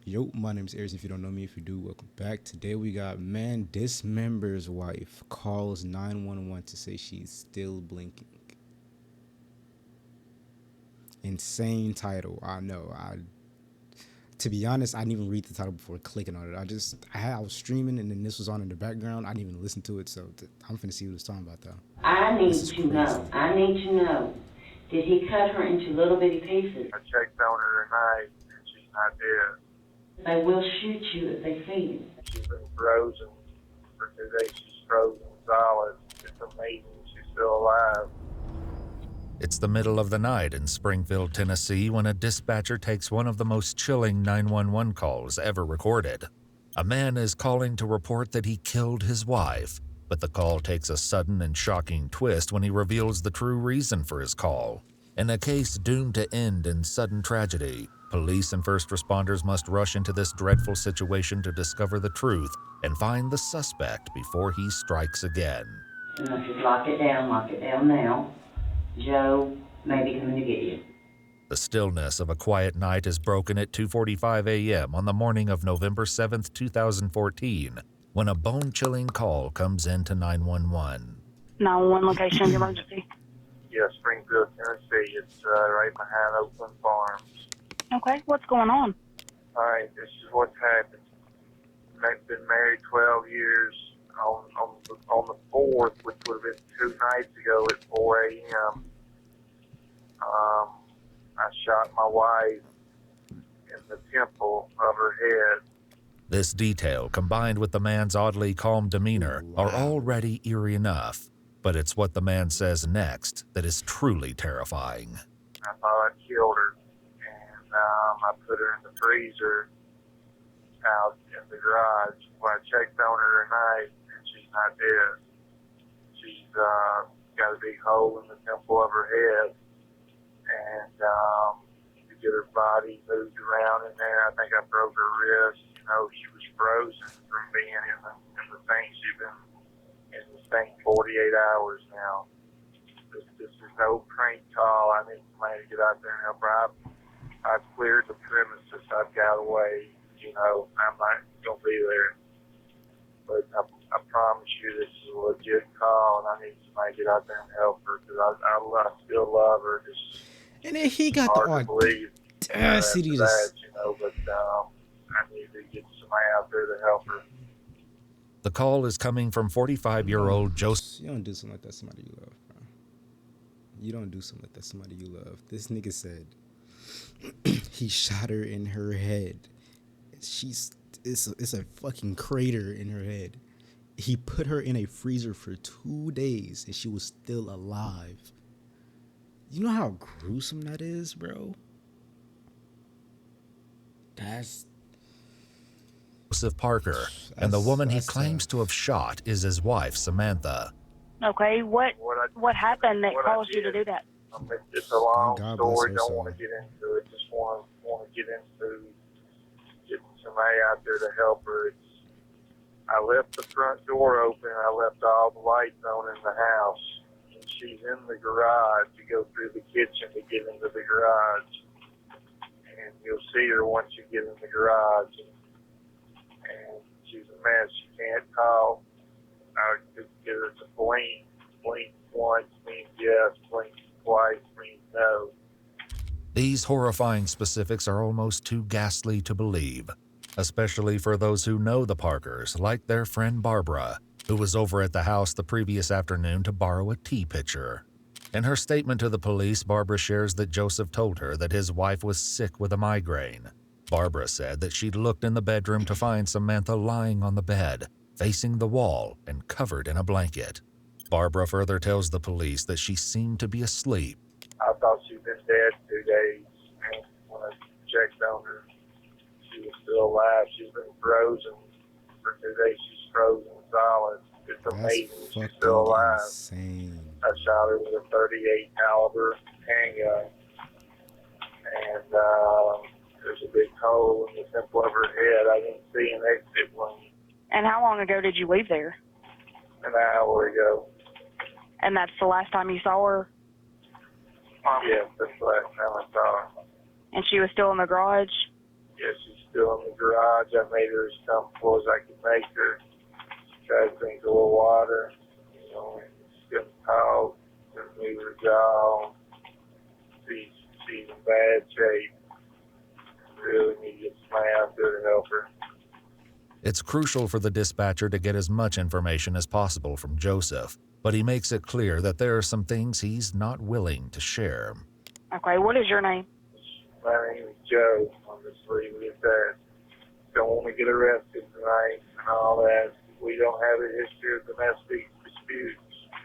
Yo, my name is Aries. If you don't know me, if you do, welcome back. Today we got man Dismembers wife calls 911 to say she's still blinking. Insane title. I know. To be honest, I didn't even read the title before clicking on it. I was streaming and then this was on in the background. I didn't even listen to it, so I'm finna see what it's talking about though. I This need is to know. crazy. I need to know. Did he cut her into little bitty pieces? I checked on her tonight, and she's not dead. They will shoot you if they see you. She's been frozen for 2 days. She's frozen solid. It's amazing she's still alive. It's the middle of the night in Springfield, Tennessee, when a dispatcher takes one of the most chilling 911 calls ever recorded. A man is calling to report that he killed his wife, but the call takes a sudden and shocking twist when he reveals the true reason for his call. In a case doomed to end in sudden tragedy, police and first responders must rush into this dreadful situation to discover the truth and find the suspect before he strikes again. And if you lock it down now. Joe may be coming to get you. The stillness of a quiet night is broken at 2:45 a.m. on the morning of November 7th, 2014, when a bone-chilling call comes into 911. 911 location of emergency. Yeah, Springfield, Tennessee. It's right behind Oakland Farms. Okay, what's going on? All right, this is what's happened. I've been married 12 years. On the 4th, which would have been 2 nights ago at 4 a.m., I shot my wife in the temple of her head. This detail, combined with the man's oddly calm demeanor, are already eerie enough. But it's what the man says next that is truly terrifying. I thought I killed her, and I put her in the freezer out in the garage. When I checked on her tonight, and she's not dead. She's got a big hole in the temple of her head, and to get her body moved around in there, I think I broke her wrist. You know, she was frozen from being in the thing. She's been in this thing 48 hours now. This is no prank call. I need somebody to get out there and help her. I've cleared the premises. I've got away. You know, I'm not going to be there. But I promise you this is a legit call, and I need somebody to get out there and help her because I still love her. And then he got hard to believe audacity to that, you know, but I need to get somebody out there to help her. The call is coming from 45-year-old Joseph. You don't do something like that to somebody you love, bro. You don't do something like that to somebody you love. This nigga said he shot her in her head. It's a fucking crater in her head. He put her in a freezer for 2 days and she was still alive. You know how gruesome that is, bro? Joseph Parker, and the woman he claims to have shot is his wife, Samantha. Okay, what happened that caused you to do that? It's a long God bless story. her Don't soul. want to get into it. Just want to get into getting somebody out there to help her. I left the front door open. I left all the lights on in the house. And she's in the garage. You go through the kitchen to get into the garage. And you'll see her once you get in the garage. And she's a mess. She can't talk. I could get her to blink. Blink once means yes. Blink twice means no. These horrifying specifics are almost too ghastly to believe, especially for those who know the Parkers, like their friend Barbara, who was over at the house the previous afternoon to borrow a tea pitcher. In her statement to the police, Barbara shares that Joseph told her that his wife was sick with a migraine. Barbara said that she'd looked in the bedroom to find Samantha lying on the bed, facing the wall and covered in a blanket. Barbara further tells the police that she seemed to be asleep. I thought she'd been dead 2 days. And when I checked on her, she was still alive. She's been frozen for 2 days. She's frozen solid. It's amazing she's still alive. Insane. I shot her with a 38 caliber handgun, and there's a big hole in the temple of her head. I didn't see an exit wound. And how long ago did you leave there? An hour ago. And that's the last time you saw her? Yes, that's the last time I saw her. And she was still in the garage? Yes, she's still in the garage. I made her as comfortable as I could make her. She tried to drink a little water, you know, and she couldn't talk, couldn't move her jaw. She's in bad shape. Really need to get somebody out there to help her. It's crucial for the dispatcher to get as much information as possible from Joseph, but he makes it clear that there are some things he's not willing to share. Okay, what is your name? My name is Joe. I'll just leave it at that. Don't want to get arrested tonight and all that. We don't have a history of domestic disputes.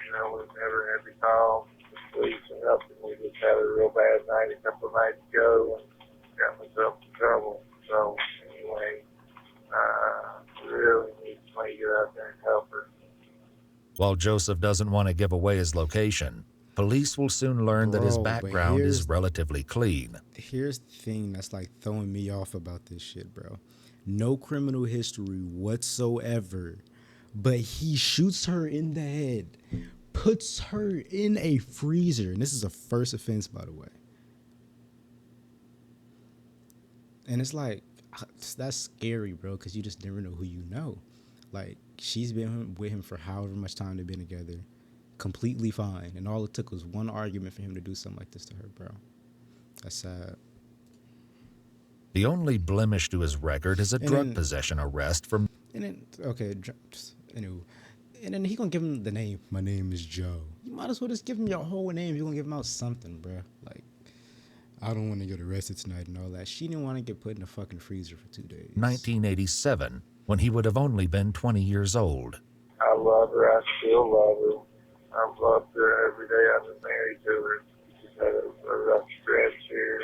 You know, we've never had to call the police or nothing. We just had a real bad night a couple of nights ago and got myself in trouble. So, anyway, we really need somebody to get out there and help her. While Joseph doesn't want to give away his location, police will soon learn that his background is relatively clean. Here's the thing that's like throwing me off about this shit, bro. No criminal history whatsoever, but he shoots her in the head, puts her in a freezer, and this is a first offense, by the way. And it's like, that's scary, bro, because you just never know who you know. Like, she's been with him for however much time they've been together, completely fine, and all it took was one argument for him to do something like this to her, bro. That's sad. The only blemish to his record is a drug possession arrest from... And then, okay, anyway, and then he gonna give him the name. My name is Joe. You might as well just give him your whole name. You're gonna give him out something, bro. Like, I don't want to get arrested tonight and all that. She didn't want to get put in a fucking freezer for 2 days. 1987, when he would have only been 20 years old. I love her. I still love her. I've loved her every day I've been married to her. She's had a rough stretch here.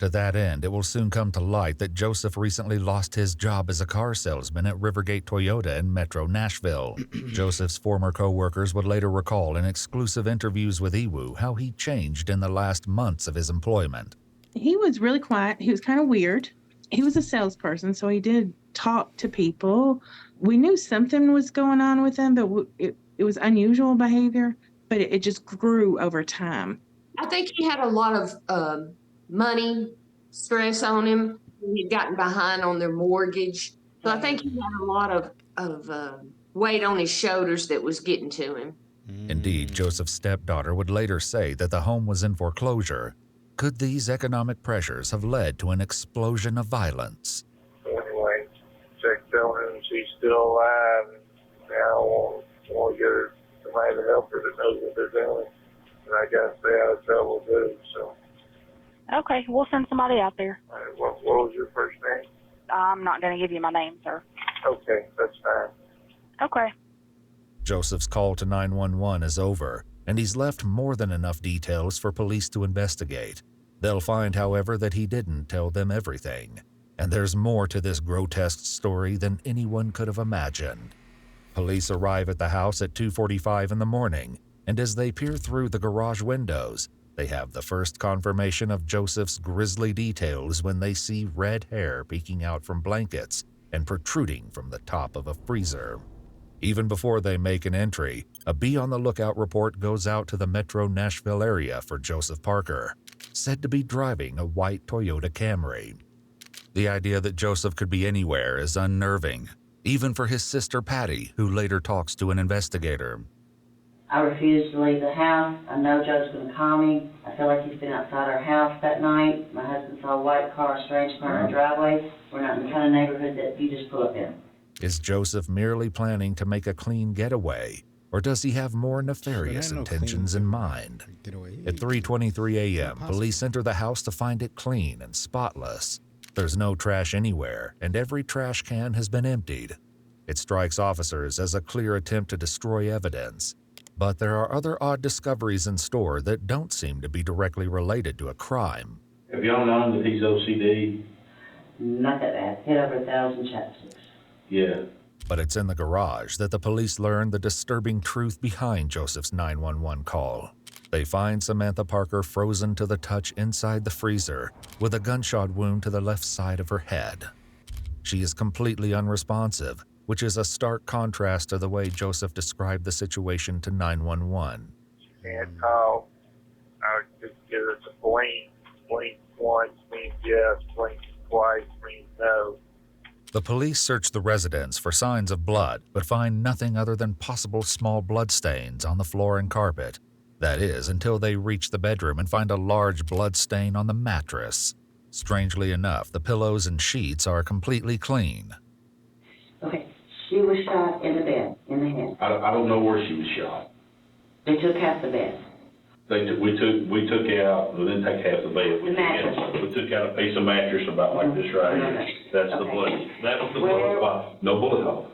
To that end, it will soon come to light that Joseph recently lost his job as a car salesman at Rivergate Toyota in Metro Nashville. Joseph's former co-workers would later recall in exclusive interviews with Iwu how he changed in the last months of his employment. He was really quiet. He was kind of weird. He was a salesperson, so he did talk to people. We knew something was going on with him, but it was unusual behavior, but it just grew over time. I think he had a lot of money stress on him. He'd gotten behind on their mortgage. So I think he had a lot of weight on his shoulders that was getting to him. Indeed, Joseph's stepdaughter would later say that the home was in foreclosure. Could these economic pressures have led to an explosion of violence? Anyway, checked on her and she's still alive. And now I want to get her somebody to help her that knows what they're doing. And I got to stay out of trouble too, so. Okay, we'll send somebody out there. All right, what was your first name? I'm not going to give you my name, sir. Okay, that's fine. Okay. Joseph's call to 911 is over, and he's left more than enough details for police to investigate. They'll find, however, that he didn't tell them everything, and there's more to this grotesque story than anyone could have imagined. Police arrive at the house at 2:45 in the morning, and as they peer through the garage windows, they have the first confirmation of Joseph's grisly details when they see red hair peeking out from blankets and protruding from the top of a freezer. Even before they make an entry, a Be on the Lookout report goes out to the Metro Nashville area for Joseph Parker, said to be driving a white Toyota Camry. The idea that Joseph could be anywhere is unnerving, even for his sister Patty, who later talks to an investigator. I refuse to leave the house. I know Joe's going to call me. I feel like he's been outside our house that night. My husband saw a white car, a strange car in our driveway. We're not in the kind of neighborhood that you just pull up in. Is Joseph merely planning to make a clean getaway, or does he have more nefarious intentions in mind? At 3:23 a.m., police enter the house to find it clean and spotless. There's no trash anywhere, and every trash can has been emptied. It strikes officers as a clear attempt to destroy evidence. But there are other odd discoveries in store that don't seem to be directly related to a crime. Have y'all known that he's OCD? Not that bad. Hit over 1,000 chapsticks. Yeah. But it's in the garage that the police learn the disturbing truth behind Joseph's 911 call. They find Samantha Parker frozen to the touch inside the freezer with a gunshot wound to the left side of her head. She is completely unresponsive, which is a stark contrast to the way Joseph described the situation to 911. She can't talk. I just give her to blink. Blink once means yes, blink twice means no. The police search the residence for signs of blood, but find nothing other than possible small blood stains on the floor and carpet. That is, until they reach the bedroom and find a large blood stain on the mattress. Strangely enough, the pillows and sheets are completely clean. Okay, she was shot in the bed, in the head. I don't know where she was shot. They took half the bed. We took out, we didn't take half the bed. We took out a piece of mattress about like this right here. That's the blood. That was the blood spot. No bullet hole.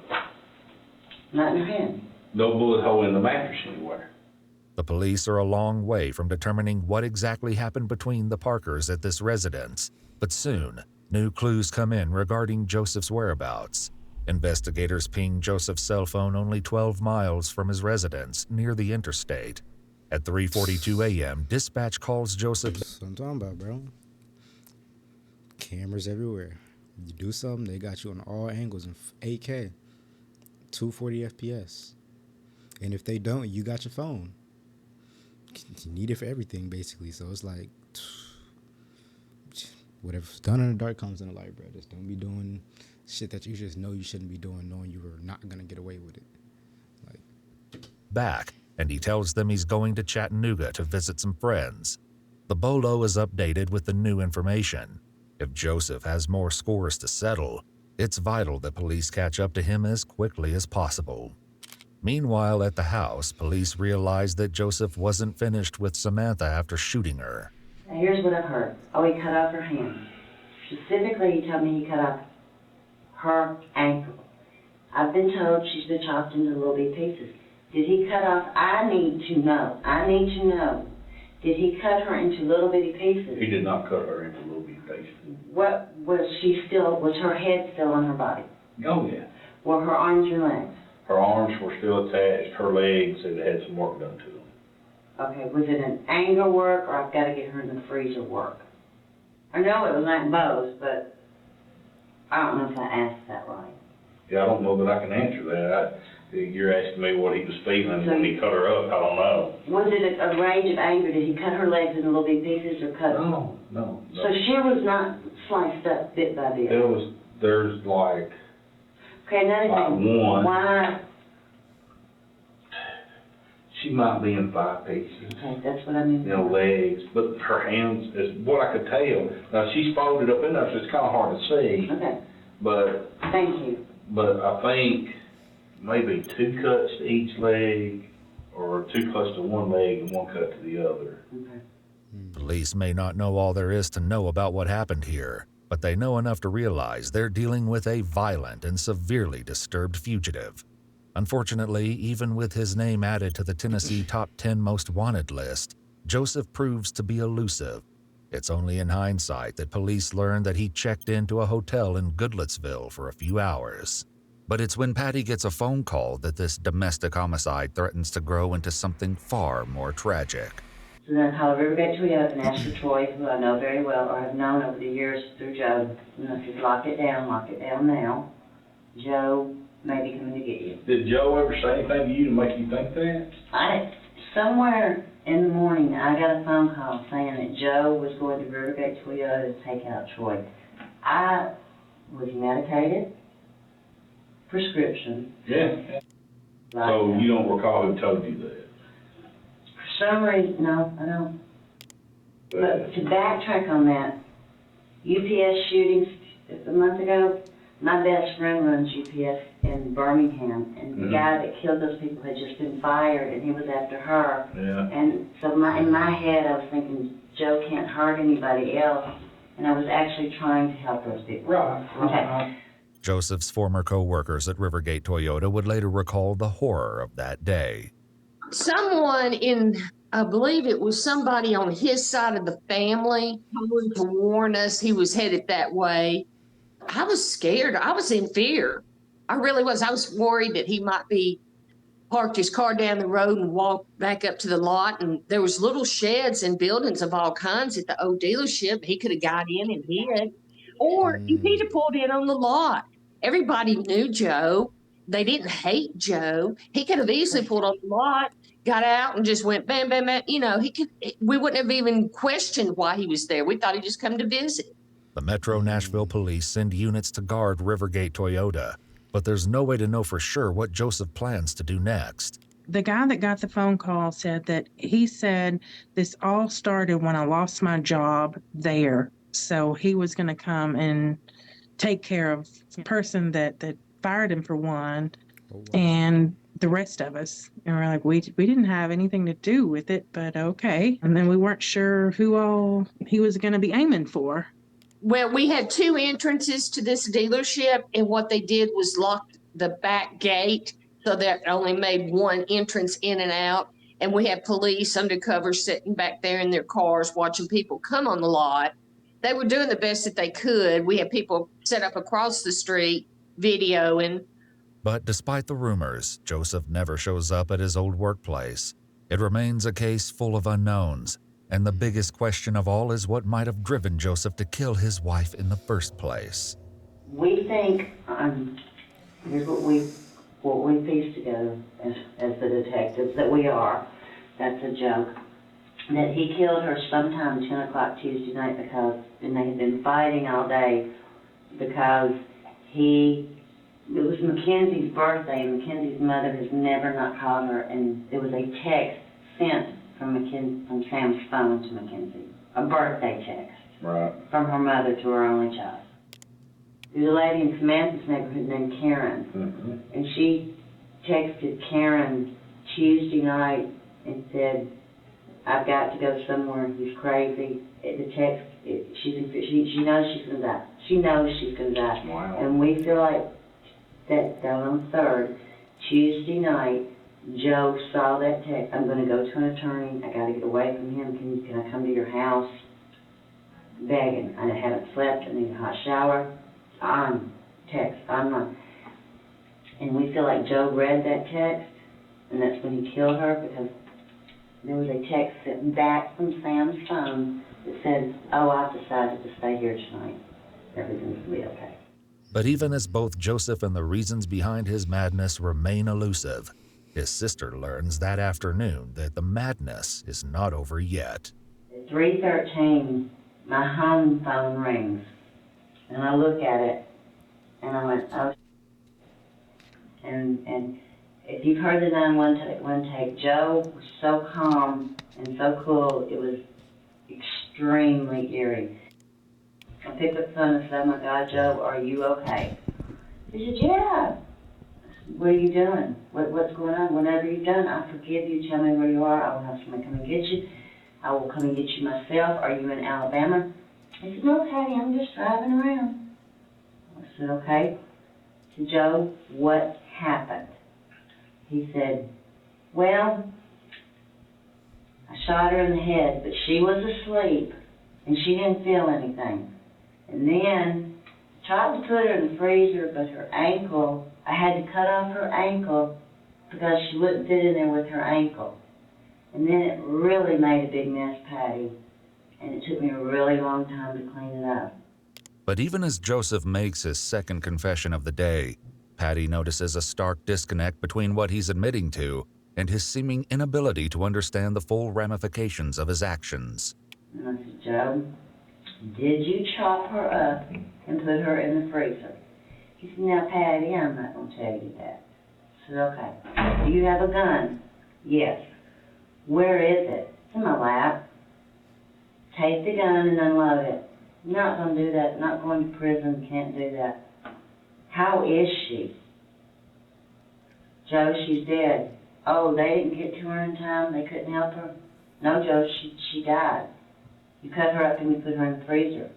Not in her hand. No bullet hole in the mattress anywhere. The police are a long way from determining what exactly happened between the Parkers at this residence, but soon, new clues come in regarding Joseph's whereabouts. Investigators ping Joseph's cell phone only 12 miles from his residence near the interstate. At 3:42 a.m., dispatch calls Joseph. That's what I'm talking about, bro. Cameras everywhere. You do something, they got you on all angles in 8K, 240 FPS. And if they don't, you got your phone. You need it for everything, basically. So it's like, whatever's done in the dark comes in the light, bro. Just don't be doing shit that you just know you shouldn't be doing, knowing you were not going to get away with it. Back, and he tells them he's going to Chattanooga to visit some friends. The bolo is updated with the new information. If Joseph has more scores to settle, it's vital that police catch up to him as quickly as possible. Meanwhile, at the house, police realize that Joseph wasn't finished with Samantha after shooting her. Now here's what I've heard. Oh, he cut off her hand. Specifically, he told me he cut off her ankle. I've been told she's been chopped into little bitty pieces. Did he cut off? I need to know. Did he cut her into little bitty pieces? He did not cut her into little bitty pieces. What was her head still on her body? Oh, yeah. Were her arms and legs? Her arms were still attached. Her legs had some work done to them. Okay, was it an anger work, or I've got to get her in the freezer work? I know it was like both, but I don't know if I asked that right. Yeah, I don't know that I can answer that. You're asking me what he was feeling when he cut her up. I don't know. Was it a rage of anger? Did he cut her legs into little big pieces or cut? No. So she was not sliced up bit by bit? There's like... Okay, another thing. One. Why? She might be in 5 pieces. Okay, that's what I mean. Legs, but her hands is what I could tell. Now she's folded up in there, so it's kind of hard to see. Okay. But thank you. But I think maybe 2 cuts to each leg, or 2 cuts to one leg and 1 cut to the other. Okay. Police may not know all there is to know about what happened here, but they know enough to realize they're dealing with a violent and severely disturbed fugitive. Unfortunately, even with his name added to the Tennessee Top 10 Most Wanted list, Joseph proves to be elusive. It's only in hindsight that police learn that he checked into a hotel in Goodlettsville for a few hours. But it's when Patty gets a phone call that this domestic homicide threatens to grow into something far more tragic. So then I called Rivergate Toyota and asked for Troy, who I know very well, or have known over the years through Joe. You know, if you lock it down now. Joe may be coming to get you. Did Joe ever say anything to you to make you think that? Somewhere in the morning, I got a phone call saying that Joe was going to Rivergate Toyota to take out Troy. I was medicated, prescription. Yeah. So you don't recall who told you that? For some reason, no, I don't. But to backtrack on that, UPS shootings a month ago, my best friend runs UPS in Birmingham, and the guy that killed those people had just been fired, and he was after her. Yeah. And so in my head, I was thinking, Joe can't hurt anybody else, and I was actually trying to help those people. Right. Okay. Joseph's former co-workers at Rivergate Toyota would later recall the horror of that day. Someone I believe it was somebody on his side of the family told to warn us he was headed that way. I was scared. I was in fear. I really was. I was worried that he might be parked his car down the road and walked back up to the lot. And there was little sheds and buildings of all kinds at the old dealership. He could have got in and hid. Or he'd have pulled in on the lot. Everybody knew Joe. They didn't hate Joe. He could have easily pulled on the lot, got out, and just went bam, bam, bam. You know, we wouldn't have even questioned why he was there. We thought he'd just come to visit. The Metro Nashville police send units to guard Rivergate Toyota, but there's no way to know for sure what Joseph plans to do next. The guy that got the phone call said that he said this all started when I lost my job there. So he was going to come and take care of the person that fired him for one, and the rest of us. And we're like, we didn't have anything to do with it, but okay. And then we weren't sure who all he was going to be aiming for. Well, we had 2 entrances to this dealership, and what they did was lock the back gate so that only made one entrance in and out. And we had police undercover sitting back there in their cars watching people come on the lot. They were doing the best that they could. We had people set up across the street videoing. But despite the rumors, Joseph never shows up at his old workplace. It remains a case full of unknowns, and the biggest question of all is what might have driven Joseph to kill his wife in the first place. We think, here's what we pieced together as the detectives that we are. That's a joke. That he killed her sometime 10 o'clock Tuesday night because they had been fighting all day because it was Mackenzie's birthday, and Mackenzie's mother has never not called her, and there was a text sent from Sam's phone to Mackenzie, a birthday text from her mother to her only child. There's a lady in Samantha's neighborhood named Karen, and she texted Karen Tuesday night and said, "I've got to go somewhere. He's crazy." The text, she knows she's gonna die. She knows she's gonna die. Wow. And we feel like that on the 3rd, Tuesday night, Joe saw that text. "I'm going to go to an attorney. I got to get away from him. Can I come to your house?" Begging. I haven't slept. I need a hot shower. Text. I'm not. And we feel like Joe read that text, and that's when he killed her, because there was a text sent back from Sam's phone that said, "Oh, I've decided to stay here tonight. Everything's going to be okay." But even as both Joseph and the reasons behind his madness remain elusive, his sister learns that afternoon that the madness is not over yet. At 3:13, my home phone rings, and I look at it, and I went, "Oh." And if you've heard the 911 tape, Joe was so calm and so cool, it was extremely eerie. I picked up the phone and said, "Oh my God, Joe, are you okay?" He said, "Yeah." "What are you doing? What's going on? Whatever you've done, I forgive you. Tell me where you are. I will have somebody come and get you. I will come and get you myself. Are you in Alabama?" He said, "No, Patty, I'm just driving around." I said, "Okay." I said, "Joe, what happened?" He said, "Well, I shot her in the head, but she was asleep, and she didn't feel anything. And then I tried to put her in the freezer, but her ankle, I had to cut off her ankle because she wouldn't fit in there with her ankle. And then it really made a big mess, Patty, and it took me a really long time to clean it up." But even as Joseph makes his second confession of the day, Patty notices a stark disconnect between what he's admitting to and his seeming inability to understand the full ramifications of his actions. And I said, "Joe, did you chop her up and put her in the freezer?" He said, "Now, Patty, I'm not going to tell you that." I said, "Okay. Do you have a gun?" "Yes." "Where is it?" "It's in my lap." "Take the gun and unload it." "Not going to do that. Not going to prison. Can't do that." "How is she?" "Joe, she's dead." "Oh, they didn't get to her in time? They couldn't help her?" "No, Joe, she died. You cut her up and you put her in the freezer.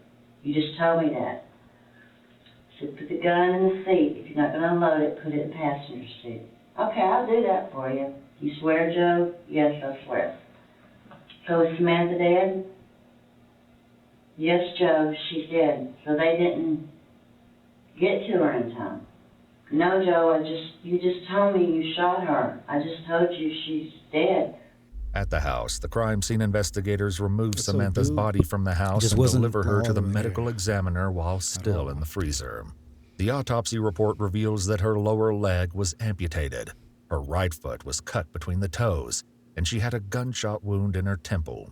You just told me that." I said, "Put the gun in the seat. If you're not going to unload it, put it in the passenger seat." "Okay, I'll do that for you." "You swear, Joe?" "Yes, I swear." "So is Samantha dead?" "Yes, Joe, she's dead. So they didn't get to her in time?" "No, Joe, you just told me you shot her. I just told you she's dead." At the house, the crime scene investigators remove Samantha's dude body from the house just and wasn't deliver her to the all there medical examiner while still in the freezer. The autopsy report reveals that her lower leg was amputated, her right foot was cut between the toes, and she had a gunshot wound in her temple.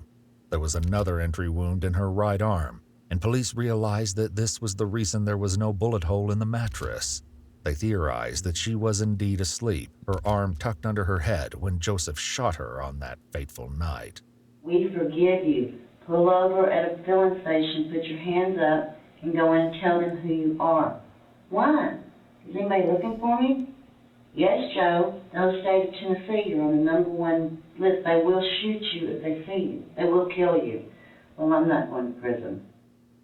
There was another entry wound in her right arm, and police realized that this was the reason there was no bullet hole in the mattress. They theorized that she was indeed asleep, her arm tucked under her head when Joseph shot her on that fateful night. We forgive you. Pull over at a filling station, put your hands up, and go in and tell them who you are. Why? Is anybody looking for me? Yes, Joe. The state of Tennessee, you're on the #1 list. They will shoot you if they see you. They will kill you. Well, I'm not going to prison.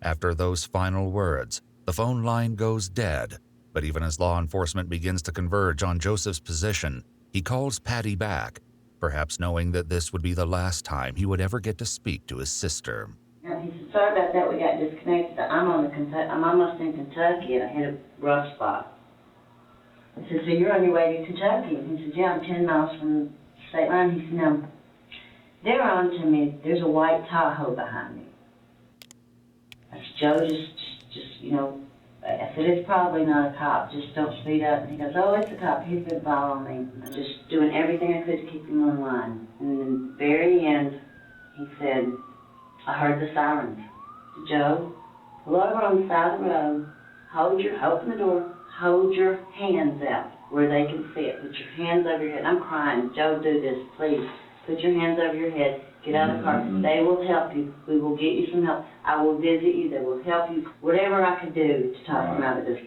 After those final words, the phone line goes dead, but even as law enforcement begins to converge on Joseph's position, he calls Patty back, perhaps knowing that this would be the last time he would ever get to speak to his sister. Now, he said, sorry about that, we got disconnected. I'm almost in Kentucky, and I hit a rough spot. I said, so you're on your way to Kentucky? And he said, yeah, I'm 10 miles from the state line. He said, no, they're on to me. There's a white Tahoe behind me. I said, Joe, I said, it's probably not a cop. Just don't speed up. And he goes, oh, it's a cop. He's been following me. I'm just doing everything I could to keep him in line. And in the very end, he said, I heard the sirens. Joe, pull over on the side of the road, open the door, hold your hands out where they can see it. Put your hands over your head. I'm crying. Joe, do this, please. Put your hands over your head. Get out of the car. They will help you. We will get you some help. I will visit you. They will help you. Whatever I could do to talk them out of this.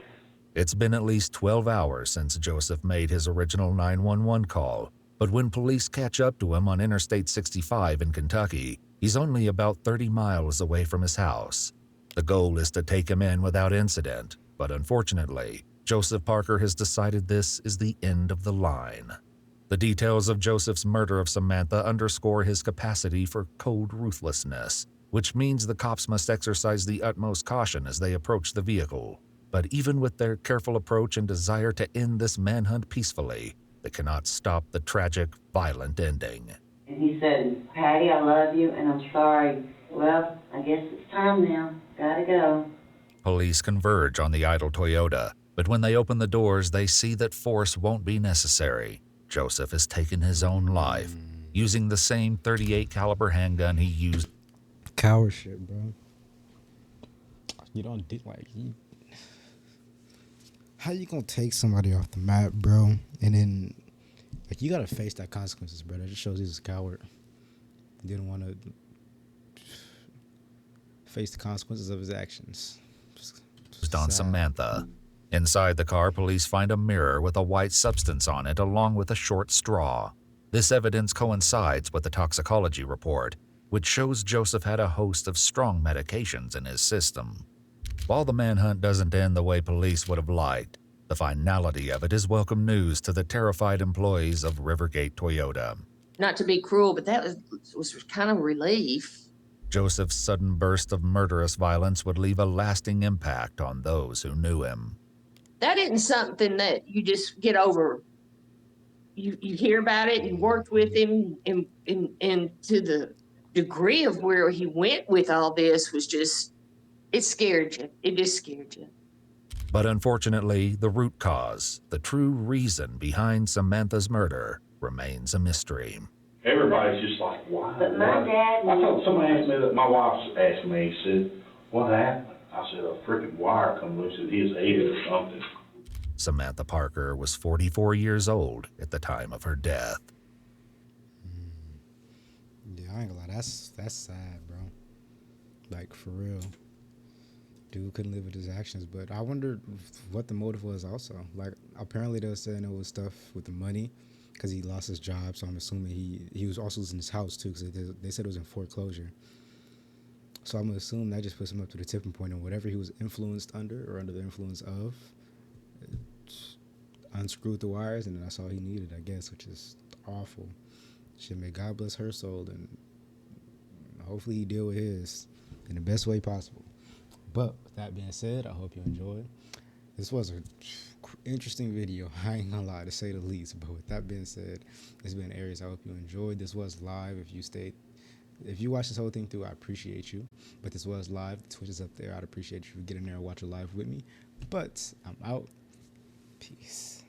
It's been at least 12 hours since Joseph made his original 911 call, but when police catch up to him on Interstate 65 in Kentucky, he's only about 30 miles away from his house. The goal is to take him in without incident, but unfortunately, Joseph Parker has decided this is the end of the line. The details of Joseph's murder of Samantha underscore his capacity for cold ruthlessness, which means the cops must exercise the utmost caution as they approach the vehicle. But even with their careful approach and desire to end this manhunt peacefully, they cannot stop the tragic, violent ending. And he said, Patty, I love you, and I'm sorry. Well, I guess it's time now. Gotta go. Police converge on the idle Toyota, but when they open the doors, they see that force won't be necessary. Joseph has taken his own life, using the same .38 caliber handgun he used. Coward shit, bro. You don't do how you gonna take somebody off the map, bro? And then, you gotta face that consequences, bro. That just shows he's a coward. He didn't want to face the consequences of his actions. On Samantha. Inside the car, police find a mirror with a white substance on it along with a short straw. This evidence coincides with the toxicology report, which shows Joseph had a host of strong medications in his system. While the manhunt doesn't end the way police would have liked, the finality of it is welcome news to the terrified employees of Rivergate Toyota. Not to be cruel, but that was kind of relief. Joseph's sudden burst of murderous violence would leave a lasting impact on those who knew him. That isn't something that you just get over. You hear about it, you worked with him, and to the degree of where he went with all this was just, it scared you. It just scared you. But unfortunately, the root cause, the true reason behind Samantha's murder, remains a mystery. Everybody's just like, why? But my dad... I thought somebody asked me that, my wife asked me, said, what happened? I said, a freaking wire come loose in his head or something. Samantha Parker was 44 years old at the time of her death. Yeah, I ain't gonna lie, that's sad, bro. Like, for real. Dude couldn't live with his actions, but I wondered what the motive was also. Like, apparently they were saying it was stuff with the money, because he lost his job, so I'm assuming he was also losing his house too, because they said it was in foreclosure. So I'm gonna assume that just puts him up to the tipping point, and whatever he was influenced under or under the influence of, unscrewed the wires, and that's all he needed, I guess, which is awful. Shit, may God bless her soul, and hopefully he deal with his in the best way possible. But with that being said, I hope you enjoyed. This was an interesting video, I ain't gonna lie, to say the least. But with that being said, it's been Aries. I hope you enjoyed. This was live. If you watched this whole thing through, I appreciate you. But this was live. The Twitch is up there. I'd appreciate you getting there and watch it live with me. But I'm out. Peace.